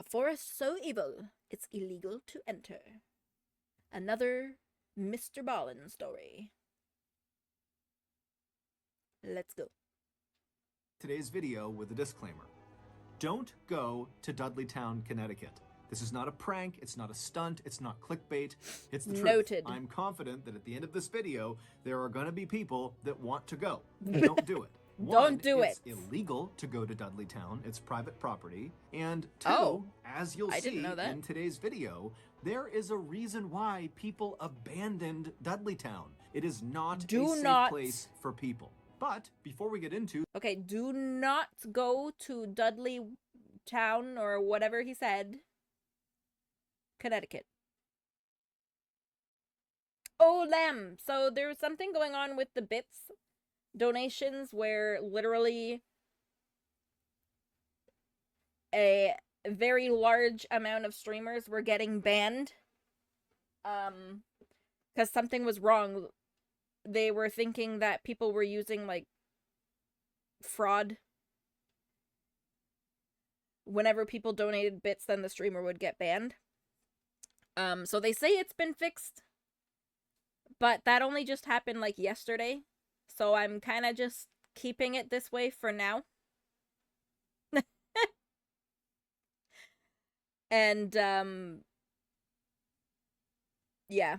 forest so evil, it's illegal to enter. Another MrBallen story. Let's go. Today's video with a disclaimer. Don't go to Dudleytown, Connecticut. This is not a prank, it's not a stunt, it's not clickbait, it's the truth. Noted. I'm confident that at the end of this video, there are gonna be people that want to go. Don't do it. Don't do it. it. It's illegal to go to Dudleytown, it's private property. And two, as you'll see in today's video, there is a reason why people abandoned Dudleytown. It is not a safe place for people. But before we get into... Okay, do not go to Dudley Town or whatever he said. Connecticut. Oh, lamb. So there's something going on with the bits donations where literally a very large amount of streamers were getting banned. Because something was wrong. They were thinking that people were using, like, fraud. Whenever people donated bits, then the streamer would get banned. So they say it's been fixed. But that only just happened, like, yesterday. So I'm kind of just keeping it this way for now. And, yeah.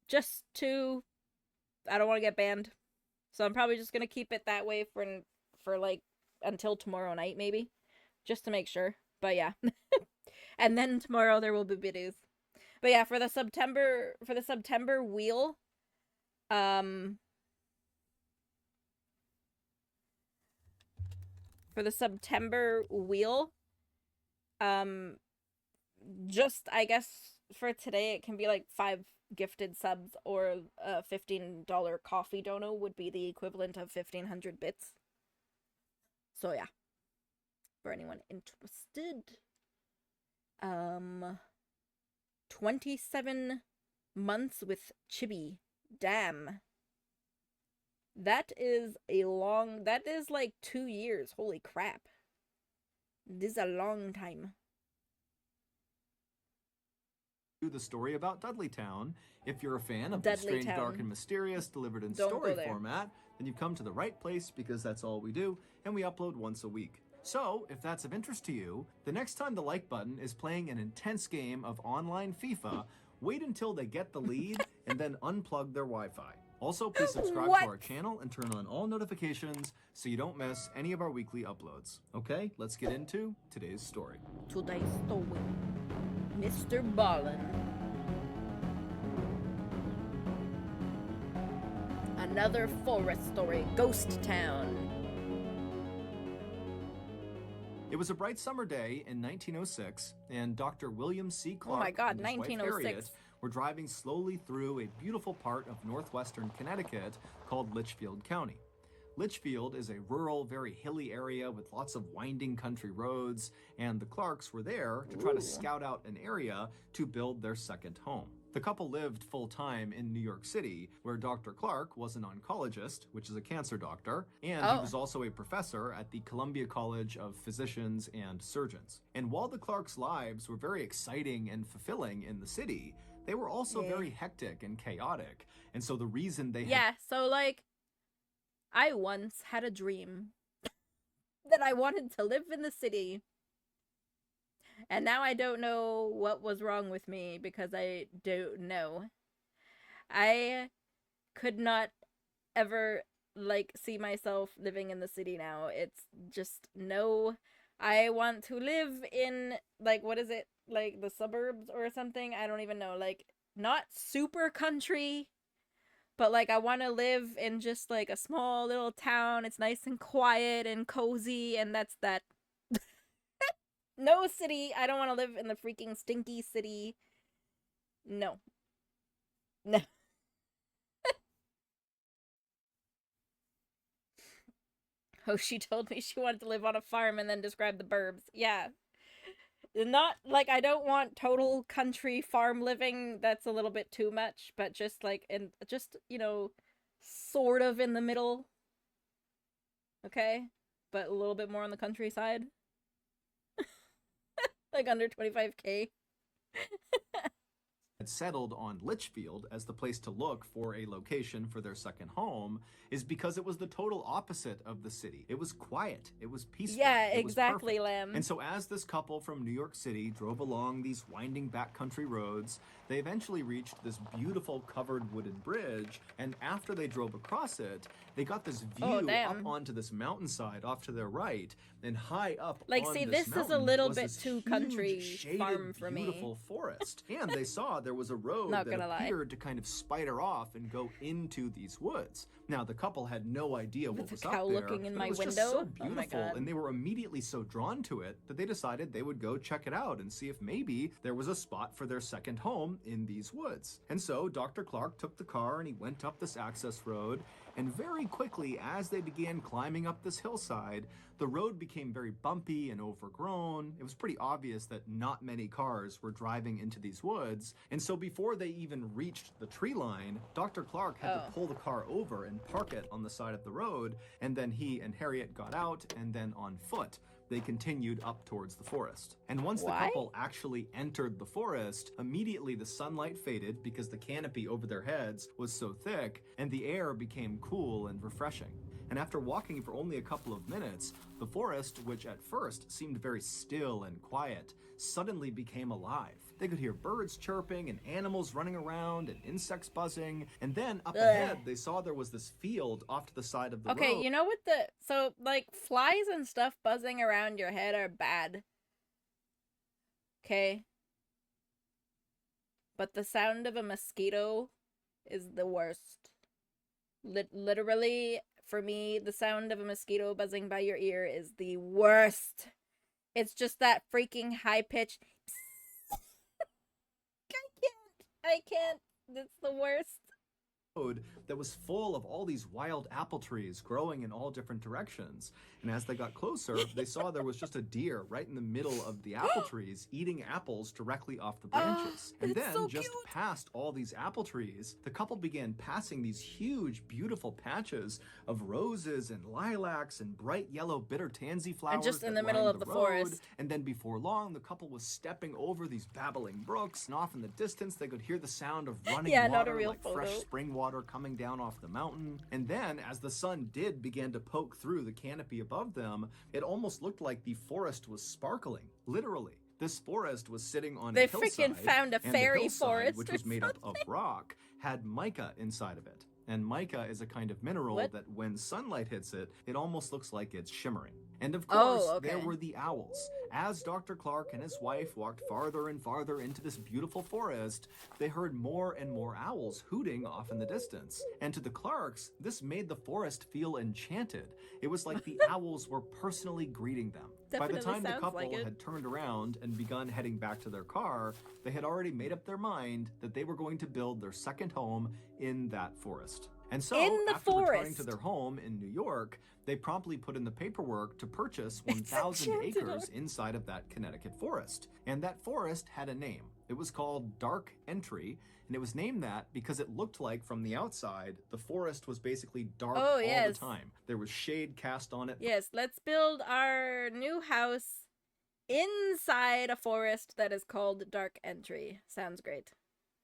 Just to... I don't want to get banned. So I'm probably just going to keep it that way for like, until tomorrow night, maybe. Just to make sure. But yeah. And then tomorrow there will be videos. But yeah, for the September wheel, just, I guess, for today, it can be like 5 gifted subs or a $15 coffee dono would be the equivalent of 1,500 bits. So yeah, for anyone interested. 27 months with Chibi. Damn. That is like 2 years. Holy crap. This is a long time. The story about Dudleytown. If you're a fan of the strange, dark, and mysterious delivered in story format, then you've come to the right place because that's all we do, and we upload once a week. So, if that's of interest to you, the next time the like button is playing an intense game of online FIFA, wait until they get the lead and then unplug their Wi-Fi. Also, please subscribe to our channel and turn on all notifications so you don't miss any of our weekly uploads. Okay, let's get into today's story. Today's story. MrBallen. Another forest story. Ghost Town. It was a bright summer day in 1906, and Dr. William C. Clark and his wife 1906. Harriet were driving slowly through a beautiful part of northwestern Connecticut called Litchfield County. Litchfield is a rural, very hilly area with lots of winding country roads, and the Clarks were there to try to scout out an area to build their second home. The couple lived full-time in New York City, where Dr. Clark was an oncologist, which is a cancer doctor, and he was also a professor at the Columbia College of Physicians and Surgeons. And while the Clarks' lives were very exciting and fulfilling in the city, they were also very hectic and chaotic. And so the reason they so like, I once had a dream that I wanted to live in the city. And now I don't know what was wrong with me because I don't know. I could not ever, like, see myself living in the city now. It's just, no. I want to live in, like, what is it? Like, the suburbs or something? I don't even know. Like, not super country, but, like, I want to live in just, like, a small little town. It's nice and quiet and cozy, and that's that. No city. I don't want to live in the freaking stinky city. No. No. Oh, she told me she wanted to live on a farm and then described the burbs. Yeah. Not, like, I don't want total country farm living. That's a little bit too much. But just, like, you know, sort of in the middle. Okay? But a little bit more on the countryside. Like under 25K. Had settled on Litchfield as the place to look for a location for their second home is because it was the total opposite of the city. It was quiet, it was peaceful, Yeah, it was exactly, perfect. Lamb. And so as this couple from New York City drove along these winding backcountry roads, they eventually reached this beautiful covered wooden bridge, and after they drove across it, they got this Oh, view up damn. onto this mountainside off to their right, and high up Like, on see, this this is a mountain little was bit this too huge, country shaded, farm for me. beautiful forest. And they saw there was a road Not that gonna lie. appeared to kind of spider off and go into these woods. Now, the couple had no idea what With a was cow up there, looking in but my it was just window? so Oh my beautiful, God. and they were immediately so drawn to it that they decided they would go check it out and see if maybe there was a spot for their second home in these woods. And so Dr. Clark took the car and he went up this access road, and very quickly, as they began climbing up this hillside, the road became very bumpy and overgrown. It was pretty obvious that not many cars were driving into these woods. And so before they even reached the tree line, Dr. Clark had to pull the car over and park it on the side of the road. And then he and Harriet got out, and then on foot, they continued up towards the forest. And once the couple actually entered the forest, immediately the sunlight faded because the canopy over their heads was so thick, and the air became cool and refreshing. And after walking for only a couple of minutes, the forest, which at first seemed very still and quiet, suddenly became alive. They could hear birds chirping and animals running around and insects buzzing, and then up ahead they saw there was this field off to the side of the road. Okay, you know what so, like, flies and stuff buzzing around your head are bad. Okay? But the sound of a mosquito is the worst. Literally, for me, the sound of a mosquito buzzing by your ear is the worst. It's just that freaking high-pitched... I can't. It's the worst. That was full of all these wild apple trees growing in all different directions. And as they got closer, they saw there was just a deer right in the middle of the apple trees eating apples directly off the branches. And then, so just cute. past all these apple trees, the couple began passing these huge, beautiful patches of roses and lilacs and bright yellow bitter tansy flowers. And just in that the middle lined of the road. forest. And then before long, the couple was stepping over these babbling brooks, and off in the distance, they could hear the sound of running Yeah, water, not a real like photo. fresh spring water coming down off the mountain. And then, as the sun began to poke through the canopy above them, it almost looked like the forest was sparkling. Literally. This forest was sitting on a hillside. They freaking found a and fairy the hillside, forest which or was made up of rock, had mica inside of it. And mica is a kind of mineral that when sunlight hits it, it almost looks like it's shimmering. And of course, there were the owls. As Dr. Clark and his wife walked farther and farther into this beautiful forest, they heard more and more owls hooting off in the distance. And to the Clarks, this made the forest feel enchanted. It was like the owls were personally greeting them. By the time the couple had turned around and begun heading back to their car, they had already made up their mind that they were going to build their second home in that forest. And so, after returning to their home in New York, they promptly put in the paperwork to purchase 1,000 acres inside of that Connecticut forest. And that forest had a name. It was called Dark Entry, and it was named that because it looked like from the outside, the forest was basically dark all the time. There was shade cast on it. Yes, let's build our new house inside a forest that is called Dark Entry. Sounds great.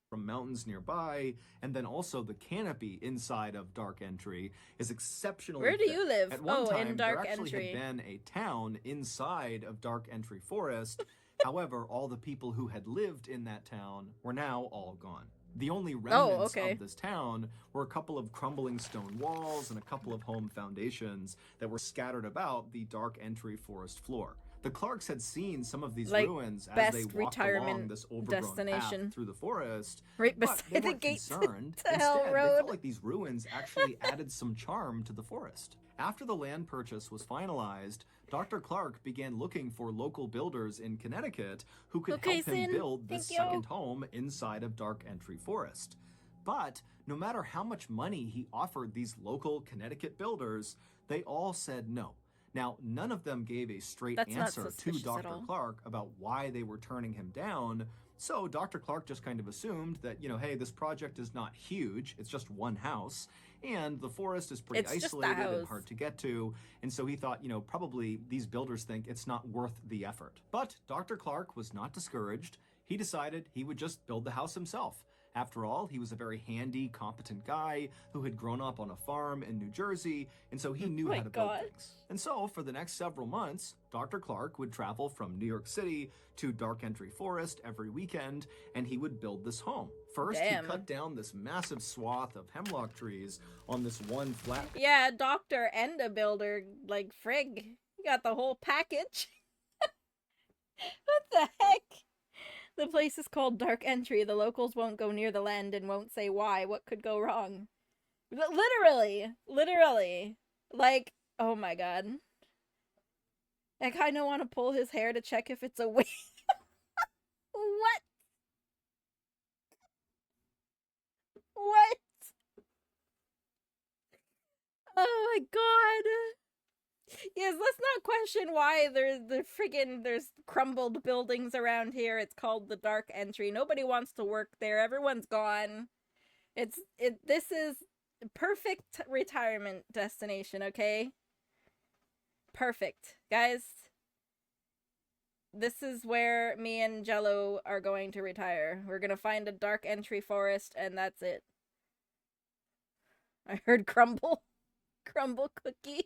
From mountains nearby, and then also the canopy inside of Dark Entry is exceptionally Where do thick. you live? At one time, in Dark there actually Entry. had been a town inside of Dark Entry Forest. However, all the people who had lived in that town were now all gone. The only remnants of this town were a couple of crumbling stone walls and a couple of home foundations that were scattered about the Dark Entry Forest floor. The Clarks had seen some of these ruins as they walked along this overgrown path through the forest, right but beside they the weren't gate concerned. to Instead, Hell they Road. felt like these ruins actually added some charm to the forest. After the land purchase was finalized, Dr. Clark began looking for local builders in Connecticut who could help him build this second home inside of Dark Entry Forest. But no matter how much money he offered these local Connecticut builders, they all said no. Now, none of them gave a straight answer to Dr. Clark about why they were turning him down. So Dr. Clark just kind of assumed that, hey, this project is not huge. It's just one house. And the forest is pretty It's just a isolated and house. hard to get to, and so he thought, probably these builders think it's not worth the effort. But Dr. Clark was not discouraged. He decided he would just build the house himself. After all, he was a very handy, competent guy who had grown up on a farm in New Jersey, and so he knew My how to build God. things. And so, for the next several months, Dr. Clark would travel from New York City to Dark Entry Forest every weekend, and he would build this home. First, Damn. he cut down this massive swath of hemlock trees on this one flat. Yeah, doctor and a builder, like frig. You got the whole package. What the heck? The place is called Dark Entry. The locals won't go near the land and won't say why. What could go wrong? Literally. Like, oh my god. I kind of want to pull his hair to check if it's a wig. What? What? Oh my god. Yes, let's not question why there's crumbled buildings around here. It's called the Dark Entry. Nobody wants to work there. Everyone's gone. This is perfect retirement destination, okay? Perfect. Guys, this is where me and Jello are going to retire. We're gonna find a Dark Entry forest and that's it. I heard crumble. Crumble cookie.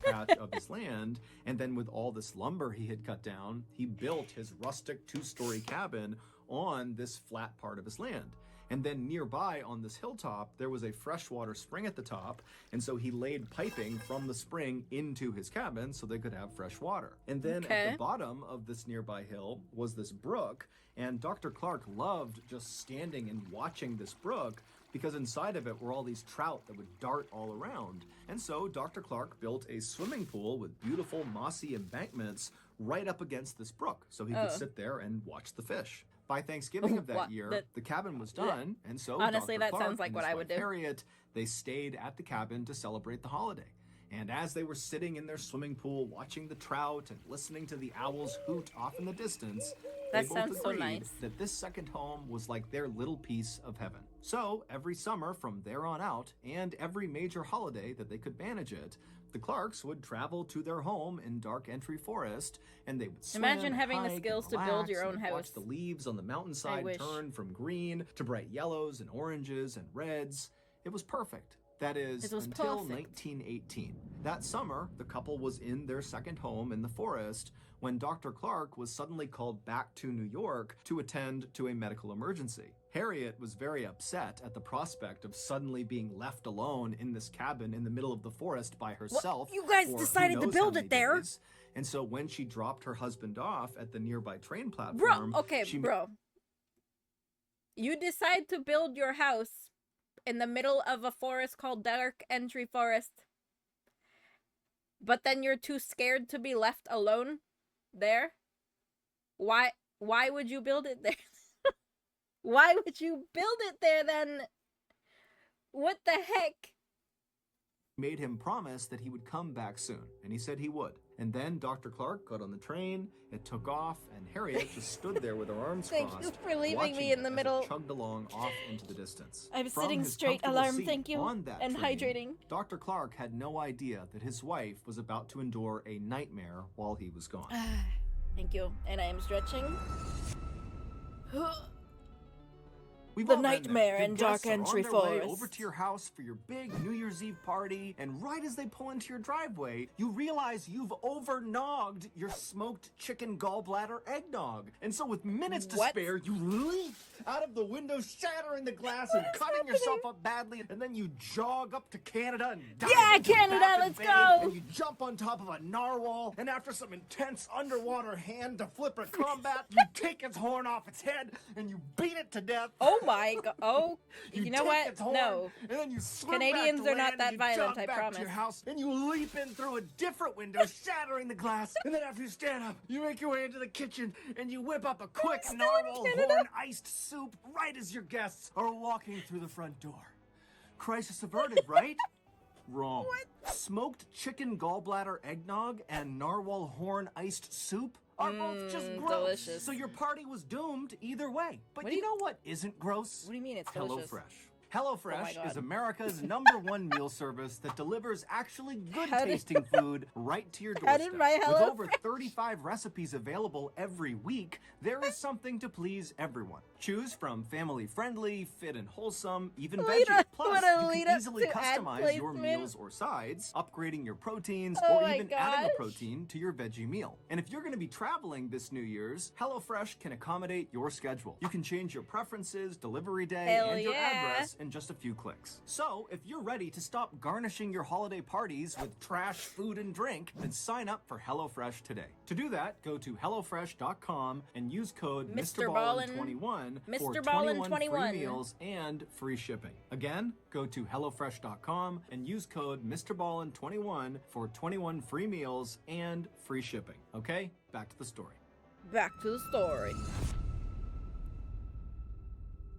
Patch of his land, and then with all this lumber he had cut down, he built his rustic 2-story cabin on this flat part of his land. And then nearby on this hilltop, there was a freshwater spring at the top, and so he laid piping from the spring into his cabin so they could have fresh water. And then at the bottom of this nearby hill was this brook, and Dr. Clark loved just standing and watching this brook because inside of it were all these trout that would dart all around. And so Dr. Clark built a swimming pool with beautiful mossy embankments right up against this brook so he could sit there and watch the fish. By Thanksgiving of that year, the cabin was done, and so honestly, Dr. that Clark sounds like and what his I wife would do. Harriet, they stayed at the cabin to celebrate the holiday. And as they were sitting in their swimming pool, watching the trout and listening to the owls hoot off in the distance, they That both sounds so agreed nice. that this second home was like their little piece of heaven. So every summer from there on out, and every major holiday that they could manage it, the Clarks would travel to their home in Dark Entry Forest, and they would swim, Imagine having the hike, skills and to build your relax, own and house. watch the leaves on the mountainside wish. turn from green to bright yellows and oranges and reds. It was perfect. That is, It was until perfect. 1918. That summer, the couple was in their second home in the forest when Dr. Clark was suddenly called back to New York to attend to a medical emergency. Harriet was very upset at the prospect of suddenly being left alone in this cabin in the middle of the forest by herself. you guys for who decided to knows build how it many there. days. And so when she dropped her husband off at the nearby train Bro, platform, okay, she bro. You decide to build your house in the middle of a forest called Dark Entry Forest, but then you're too scared to be left alone there? Why would you build it there? Why would you build it there then? What the heck? made him promise that he would come back soon, and he said he would. And then Dr. Clark got on the train, it took off, and Harriet just stood there with her arms Thank crossed, you for leaving watching me in it the as it middle. chugged along off into the distance. I'm From sitting his straight, comfortable alarm, seat thank you, on that and train, hydrating. Dr. Clark had no idea that his wife was about to endure a nightmare while he was gone. Thank you, and I am stretching. We've The all been there. nightmare Your in Dark guests are Entry on their way Forest. over to your house for your big New Year's Eve party, and right as they pull into your driveway, you realize you've overnogged your smoked chicken gallbladder eggnog. And so with minutes to What? spare, you leap out of the window, shattering the glass and cutting yourself up badly, and then you jog up to Canada and dive Yeah, into Canada, Baffin let's Bay, go! And you jump on top of a narwhal, and after some intense underwater hand-to-flipper combat, you take its horn off its head, and you beat it to death. Oh my god! Oh, you know take what? its horn, No. and then you swim Canadians back to are not land, that and you violent, jog I back promise. to your house, and you leap in through a different window, shattering the glass. And then after you stand up, you make your way into the kitchen, and you whip up a quick still in narwhal Canada. horn iced soup right as your guests are walking through the front door. Crisis averted, right? Wrong. Smoked chicken gallbladder eggnog and narwhal horn iced soup are both just gross. delicious. So your party was doomed either way. But What do you you- know what isn't gross? What do you mean it's delicious? HelloFresh. HelloFresh God. is America's #1 meal service that delivers actually good-tasting food right to your How doorstep. did my With over HelloFresh- 35 recipes available every week, there is something to please everyone. Choose from family-friendly, fit and wholesome, even veggie. Plus, you can easily customize your meals or sides, upgrading your proteins, or even adding a protein to your veggie meal. And if you're going to be traveling this New Year's, HelloFresh can accommodate your schedule. You can change your preferences, delivery day, and your address in just a few clicks. So, if you're ready to stop garnishing your holiday parties with trash food and drink, then sign up for HelloFresh today. To do that, go to HelloFresh.com and use code MrBallen21 for 21 free meals and free shipping. Again, go to HelloFresh.com and use code MrBallen21 for 21 free meals and free shipping. Okay, back to the story. Back to the story.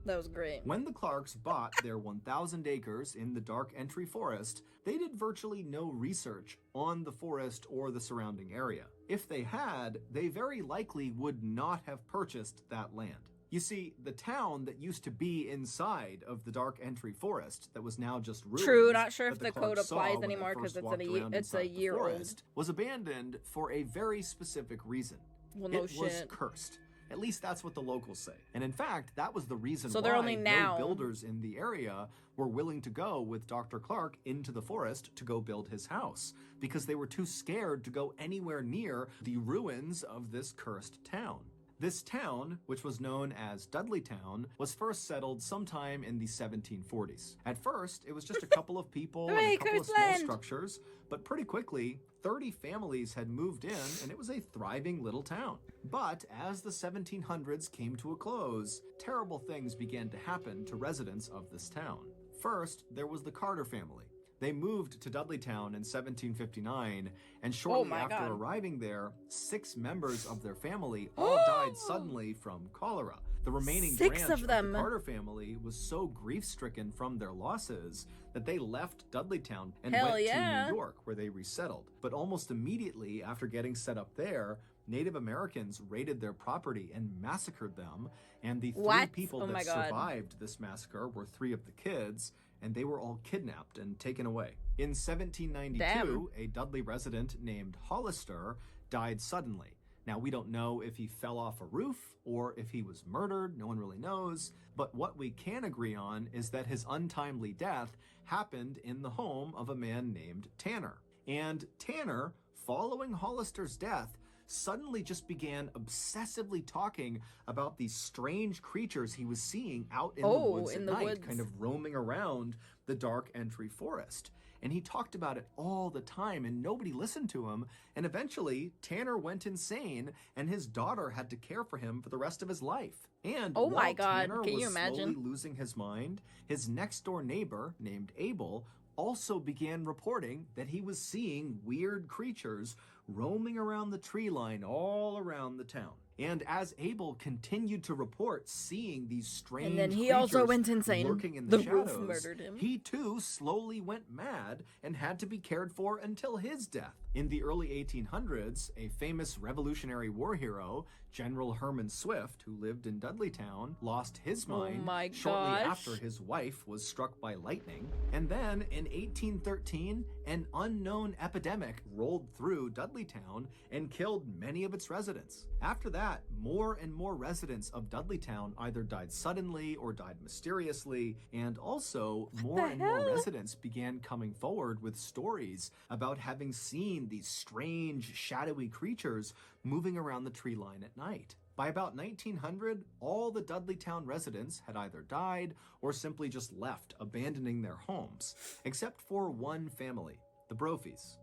That was great. When the Clarks bought their 1,000 acres in the Dark Entry Forest, they did virtually no research on the forest or the surrounding area. If they had, they very likely would not have purchased that land. You see, the town that used to be inside of the Dark Entry Forest that was now just ruins. True, not sure if that the code Clarks saw applies when they anymore first because walked around it's a inside the year old. forest, was abandoned for a very specific reason. Well, no it was shit. cursed. At least that's what the locals say. And in fact, that was the reason So why they're only now no builders in the area were willing to go with Dr. Clark into the forest to go build his house, because they were too scared to go anywhere near the ruins of this cursed town. This town, which was known as Dudleytown, was first settled sometime in the 1740s. At first, it was just a couple of people and a couple of small structures, but pretty quickly, 30 families had moved in, and it was a thriving little town. But as the 1700s came to a close, terrible things began to happen to residents of this town. First, there was the Carter family. They moved to Dudleytown in 1759, and shortly after arriving there, 6 members of their family all died suddenly from cholera. The remaining branch of the Carter family was so grief-stricken from their losses that they left Dudleytown and went to New York, where they resettled. But almost immediately after getting set up there, Native Americans raided their property and massacred them, and the 3 people that survived this massacre were 3 of the kids, and they were all kidnapped and taken away. In 1792, a Dudley resident named Hollister died suddenly. Now, we don't know if he fell off a roof or if he was murdered. No one really knows. But what we can agree on is that his untimely death happened in the home of a man named Tanner. And Tanner, following Hollister's death, suddenly just began obsessively talking about these strange creatures he was seeing out in the woods at night, kind of roaming around the Dark Entry Forest. And he talked about it all the time, and nobody listened to him. And eventually, Tanner went insane, and his daughter had to care for him for the rest of his life. And while Tanner was slowly losing his mind, his next-door neighbor, named Abel, also began reporting that he was seeing weird creatures roaming around the tree line all around the town. And as Abel continued to report seeing these strange and then he creatures also went insane. lurking in the shadows, roof murdered him. He too slowly went mad and had to be cared for until his death. In the early 1800s, a famous Revolutionary War hero, General Herman Swift, who lived in Dudleytown, lost his mind shortly after his wife was struck by lightning. And then in 1813, an unknown epidemic rolled through Dudleytown and killed many of its residents. After that, more and more residents of Dudleytown either died suddenly or died mysteriously, and also more and more residents began coming forward with stories about having seen these strange, shadowy creatures moving around the tree line at night. By about 1900, all the Dudleytown residents had either died or simply just left, abandoning their homes, except for one family, the Brophies.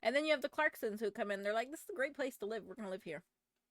And then you have the Clarksons who come in. They're like, this is a great place to live. We're going to live here.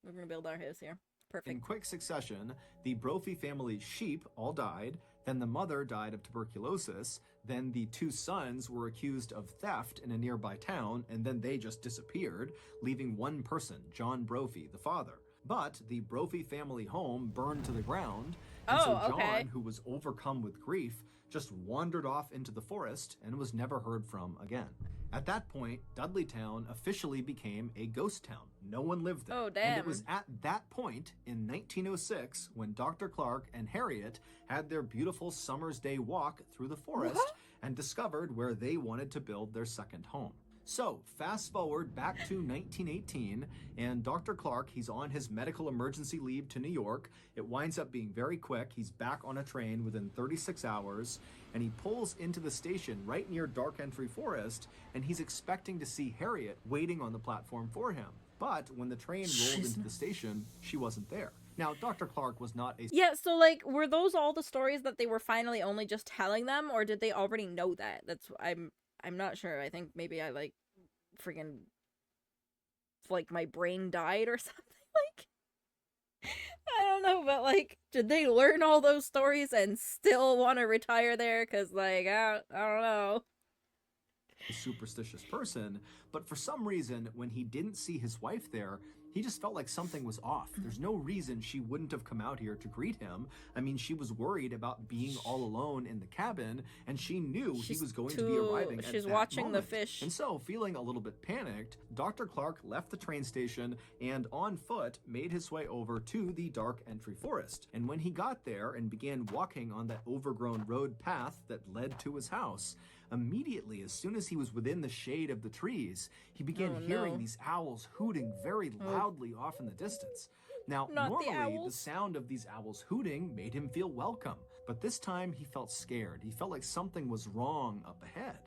We're going to build our house here. Perfect. In quick succession, the Brophy family's sheep all died, then the mother died of tuberculosis, then the 2 sons were accused of theft in a nearby town, and then they just disappeared, leaving one person, John Brophy, the father. But the Brophy family home burned to the ground, and so John, who was overcome with grief, just wandered off into the forest and was never heard from again. At that point, Dudleytown officially became a ghost town. No one lived there. Oh, And damn. it was at that point, in 1906, when Dr. Clark and Harriet had their beautiful summer's day walk through the forest What? and discovered where they wanted to build their second home. So, fast forward back to 1918, and Dr. Clark, he's on his medical emergency leave to New York. It winds up being very quick. He's back on a train within 36 hours, and he pulls into the station right near Dark Entry Forest, and he's expecting to see Harriet waiting on the platform for him. But when the train rolled into the station, she wasn't there. Now, Dr. Clark was not a... Yeah, so, like, were those all the stories that they were finally only just telling them, or did they already know that? I'm not sure. I think maybe I, like, freaking, like, my brain died or something. Like, I don't know, but, like, did they learn all those stories and still want to retire there? Because, like, I don't know. A superstitious person, but for some reason, when he didn't see his wife there, he just felt like something was off. There's no reason she wouldn't have come out here to greet him. I mean, she was worried about being all alone in the cabin, and she knew he was going to be arriving at that She's watching moment. the fish. And so, feeling a little bit panicked, Dr. Clark left the train station and on foot made his way over to the Dark Entry Forest. And when he got there and began walking on that overgrown road path that led to his house, immediately, as soon as he was within the shade of the trees, he began hearing these owls hooting very loudly off in the distance. Now, normally, the sound of these owls hooting made him feel welcome, but this time he felt scared. He felt like something was wrong up ahead.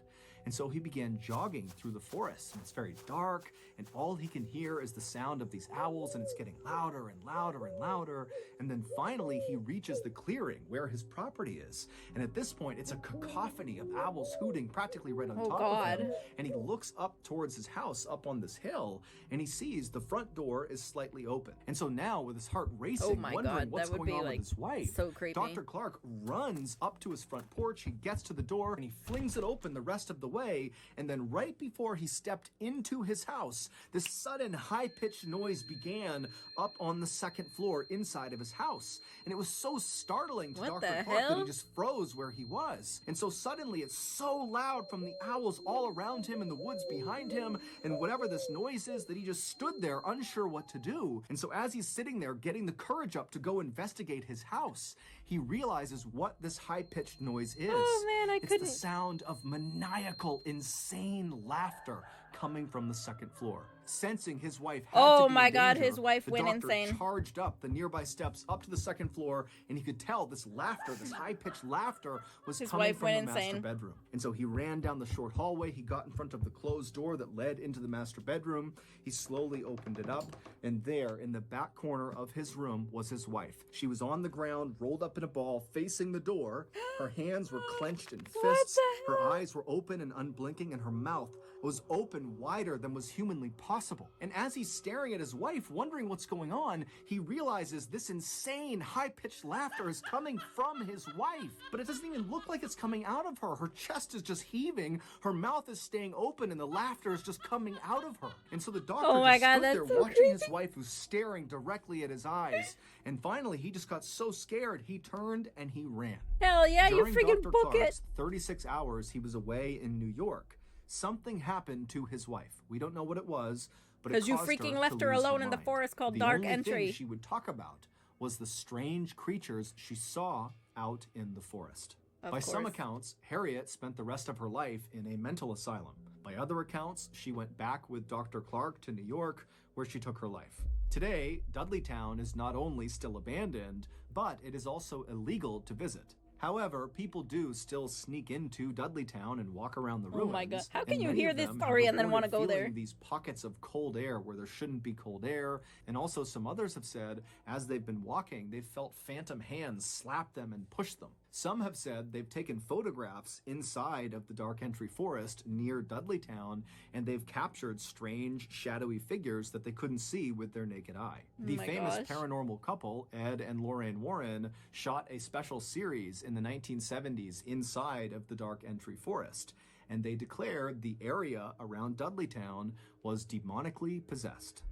And so he began jogging through the forest, and it's very dark, and all he can hear is the sound of these owls, and it's getting louder and louder and louder. And then finally he reaches the clearing where his property is. And at this point, it's a cacophony of owls hooting practically right on top of him. And he looks up towards his house up on this hill, and he sees the front door is slightly open. And so now, with his heart racing, wondering what's going on with his wife, Dr. Clark runs up to his front porch, he gets to the door, and he flings it open the rest of the way. And then right before he stepped into his house, this sudden high-pitched noise began up on the second floor inside of his house. And it was so startling to Dr. Clark that he just froze where he was. And so suddenly it's so loud from the owls all around him and the woods behind him and whatever this noise is that he just stood there unsure what to do. And so as he's sitting there getting the courage up to go investigate his house, he realizes what this high-pitched noise is. Oh man, It's the sound of maniacal, insane laughter coming from the second floor. Sensing his wife had to be in danger, his wife went the doctor insane. charged up the nearby steps up to the second floor, and he could tell this laughter, this high-pitched laughter, was coming from the master bedroom. And so he ran down the short hallway. He got in front of the closed door that led into the master bedroom. He slowly opened it up, and there, in the back corner of his room, was his wife. She was on the ground, rolled up in a ball, facing the door. Her hands were clenched in fists. Her eyes were open and unblinking, and her mouth was open wider than was humanly possible. And as he's staring at his wife, wondering what's going on, he realizes this insane high-pitched laughter is coming from his wife. But it doesn't even look like it's coming out of her. Her chest is just heaving, her mouth is staying open, and the laughter is just coming out of her. And so the doctor stood there watching his wife who's staring directly at his eyes. And finally, he just got so scared, he turned and he ran. Hell yeah, During you freaking Dr. book Clark's it. 36 hours he was away in New York, something happened to his wife. We don't know what it was, but it caused her to lose her mind. Because you freaking left her alone in the forest called Dark Entry. The only thing she would talk about was the strange creatures she saw out in the forest. By some accounts, Harriet spent the rest of her life in a mental asylum. By other accounts, she went back with Dr. Clark to New York, where she took her life. Today, Dudleytown is not only still abandoned, but it is also illegal to visit. However, people do still sneak into Dudleytown and walk around the ruins. Oh my god. How can you hear this story and then want to go there? These pockets of cold air where there shouldn't be cold air. And also some others have said, as they've been walking, they've felt phantom hands slap them and push them. Some have said they've taken photographs inside of the Dark Entry Forest near Dudleytown, and they've captured strange, shadowy figures that they couldn't see with their naked eye. The famous paranormal couple, Ed and Lorraine Warren, shot a special series in the 1970s inside of the Dark Entry Forest, and they declared the area around Dudleytown was demonically possessed.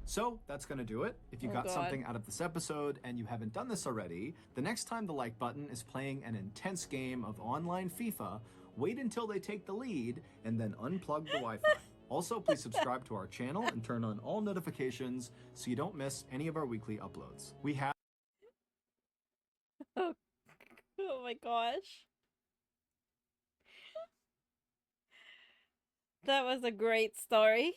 So that's going to do it. If you Oh, got God. something out of this episode and you haven't done this already, the next time the like button is playing an intense game of online FIFA, wait until they take the lead and then unplug the Wi-Fi. Also, please subscribe to our channel and turn on all notifications so you don't miss any of our weekly uploads. We have Oh my gosh. That was a great story.